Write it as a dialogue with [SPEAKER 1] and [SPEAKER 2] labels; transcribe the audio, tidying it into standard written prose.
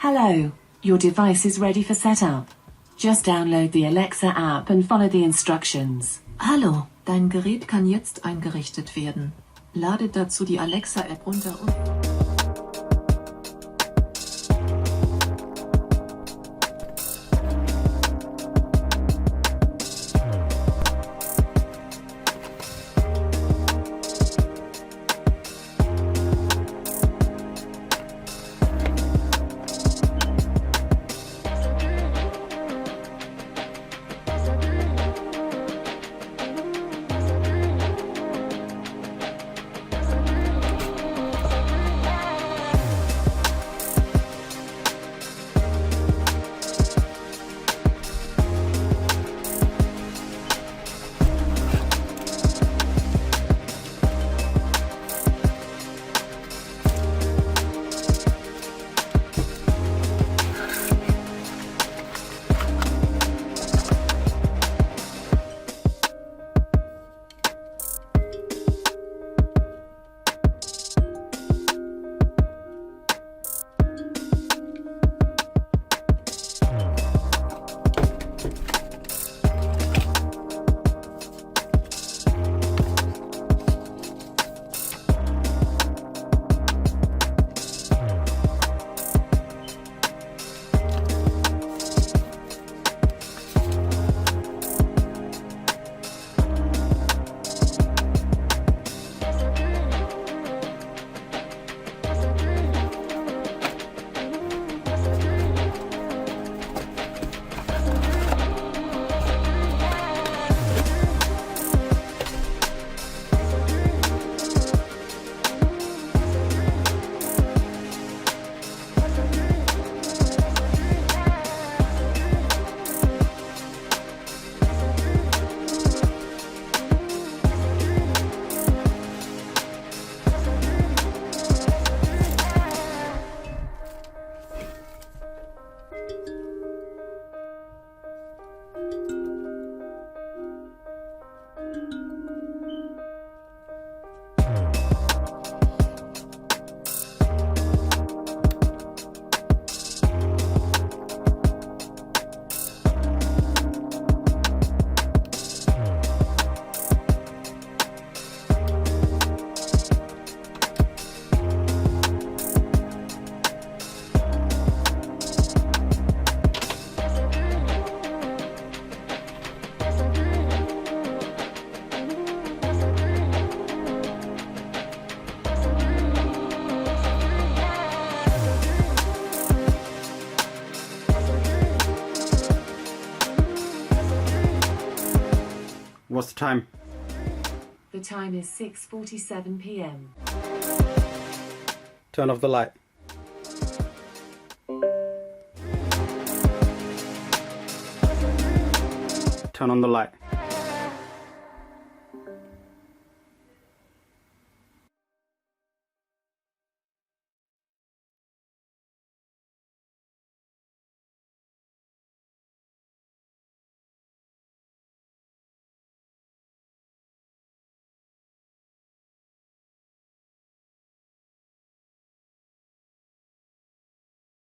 [SPEAKER 1] Hello, your device is ready for setup. Just download the Alexa app and follow the instructions.
[SPEAKER 2] Hallo, dein Gerät kann jetzt eingerichtet werden. Lade dazu die Alexa-App runter und...
[SPEAKER 3] What's the time?
[SPEAKER 1] The time is 6:47 p.m.
[SPEAKER 3] Turn off the light. Turn on the light.